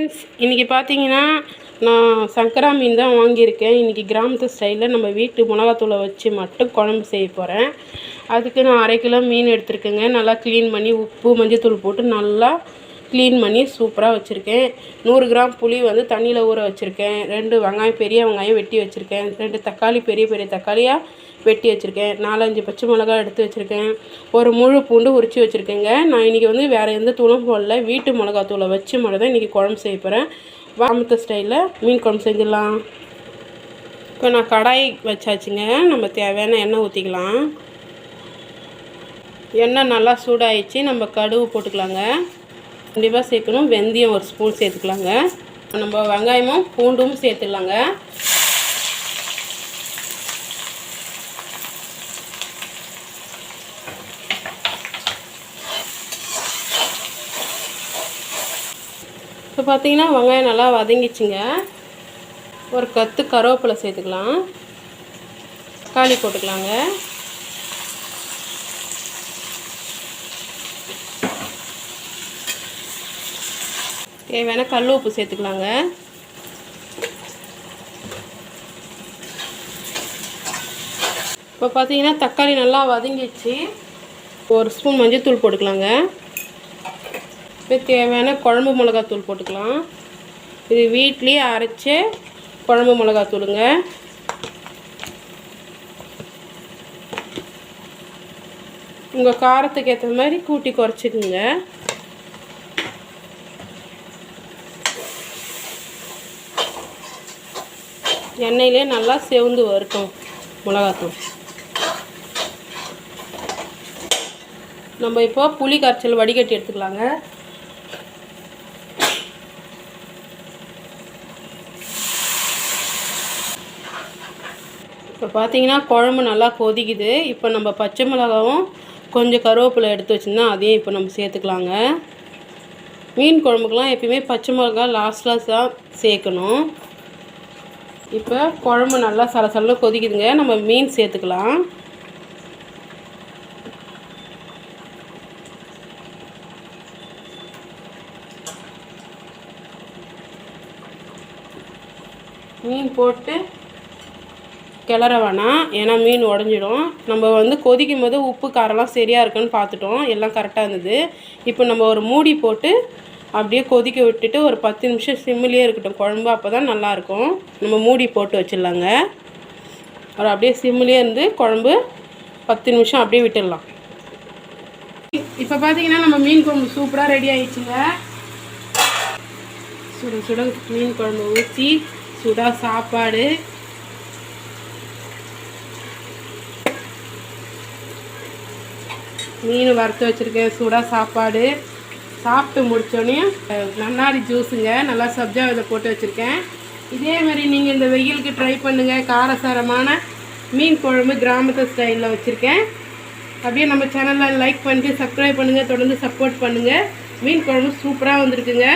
Friends, இன்றைக்கி பார்த்தீங்கன்னா நான் சங்கரா மீன் தான் வாங்கியிருக்கேன். இன்றைக்கி கிராமத்து ஸ்டைலில் நம்ம வீட்டு மிளகாத்தூளை வச்சு மட்டும் குழம்பு செய்ய போகிறேன். அதுக்கு நான் 1/2 கிலோ மீன் எடுத்துருக்கேங்க. நல்லா க்ளீன் பண்ணி உப்பு மஞ்சத்தூள் போட்டு நல்லா க்ளீன் பண்ணி சூப்பராக வச்சுருக்கேன். 100 கிராம் புளி வந்து தண்ணியில் ஊற வச்சுருக்கேன். 2 வெங்காயம் பெரிய வெங்காயம் வெட்டி வச்சுருக்கேன். 2 தக்காளி பெரிய பெரிய தக்காளியாக வெட்டி வச்சுருக்கேன். 4-5 பச்சை மிளகா எடுத்து வச்சுருக்கேன். ஒரு முழு பூண்டு உரித்து வச்சுருக்கேங்க. நான் இன்றைக்கி வந்து வேறு எந்த தூளும் போடல, வீட்டு மிளகாத்தூளை வச்சு மட்டும் தான் இன்றைக்கி குழம்பு செய்ய போகிறேன். கிராமத்து ஸ்டைலில் மீன் குழம்பு செஞ்சிடலாம். இப்போ நான் கடாய் வச்சாச்சுங்க. நம்ம தேவையான எண்ணெய் ஊற்றிக்கலாம். எண்ணெய் நல்லா சூடாகிடுச்சு. நம்ம கடுகு போட்டுக்கலாங்க. கண்டிப்பாக சேர்க்கணும். வெந்தயம் 1 ஸ்பூன் சேர்த்துக்கலாங்க. நம்ம வெங்காயமும் பூண்டும் சேர்த்துக்கலாங்க. இப்போ பார்த்தீங்கன்னா வெங்காயம் நல்லா வதங்கிச்சுங்க. ஒரு கத்து கருவேப்பிலை சேர்த்துக்கலாம். தக்காளி போட்டுக்கலாங்க. தேவையான கல் உப்பு சேர்த்துக்கலாங்க. இப்போ பார்த்தீங்கன்னா தக்காளி நல்லா வதங்கிடுச்சு. 1 ஸ்பூன் மஞ்சள்தூள் போட்டுக்கலாங்க. இப்போ தேவையான குழம்பு மிளகாத்தூள் போட்டுக்கலாம். இது வீட்லேயே அரைச்ச குழம்பு மிளகாத்தூளுங்க. உங்கள் காரத்துக்கு ஏற்ற மாதிரி கூட்டி குறைச்சிக்குங்க. எண்ணெயிலே நல்லா செவந்து வரட்டும் மிளகாத்தூள். நம்ம இப்போ புளி கரைச்சல் வடிகட்டி எடுத்துக்கலாங்க. இப்போ பார்த்தீங்கன்னா குழம்பு நல்லா கொதிக்குது. இப்போ நம்ம பச்சை மிளகாவும் கொஞ்சம் கருவேப்பிலை எடுத்து வச்சுருந்தா அதையும் இப்போ நம்ம சேர்த்துக்கலாங்க. மீன் குழம்புக்கெலாம் எப்பயுமே பச்சை மிளகா லாஸ்ட்டில் தான் சேர்க்கணும். இப்போ குழம்பு நல்லா சலசல கொதிக்குதுங்க. நம்ம மீன் சேர்த்துக்கலாம். மீன் போட்டு கிளற வேணாம், ஏன்னா மீன் உடஞ்சிடும். நம்ம வந்து கொதிக்கும் போது உப்பு காரெல்லாம் சரியாக இருக்குன்னு பார்த்துட்டோம். எல்லாம் கரெக்டாக இருந்தது. இப்போ நம்ம ஒரு மூடி போட்டு அப்படியே கொதிக்க விட்டுட்டு ஒரு 10 நிமிஷம் சிம்மிலே இருக்கட்டும் குழம்பு. அப்போ தான் நல்லாயிருக்கும். நம்ம மூடி போட்டு வச்சிடலாங்க. ஒரு அப்படியே சிம்மிலே இருந்து குழம்பு 10 நிமிஷம் அப்படியே விட்டுடலாம். இப்போ பார்த்தீங்கன்னா நம்ம மீன் குழம்பு சூப்பராக ரெடி ஆகிடுச்சுங்க. சுட சுட மீன் குழம்பு ஊற்றி சுடா சாப்பாடு. மீன் வறுத்து வச்சுருக்கேன். சூடாக சாப்பாடு. சாப்பிட்டு முடித்தோடனே நன்னாரி ஜூஸுங்க. நல்லா சப்ஜா விதை போட்டு வச்சுருக்கேன். இதேமாதிரி நீங்கள் இந்த வெயிலுக்கு ட்ரை பண்ணுங்கள். காரசாரமான மீன் குழம்பு கிராமத்து ஸ்டைலில் வச்சுருக்கேன். அப்படியே நம்ம சேனலில் லைக் பண்ணிட்டு சப்ஸ்கிரைப் பண்ணுங்கள். தொடர்ந்து சப்போர்ட் பண்ணுங்கள். மீன் குழம்பு சூப்பராக வந்திருக்குங்க.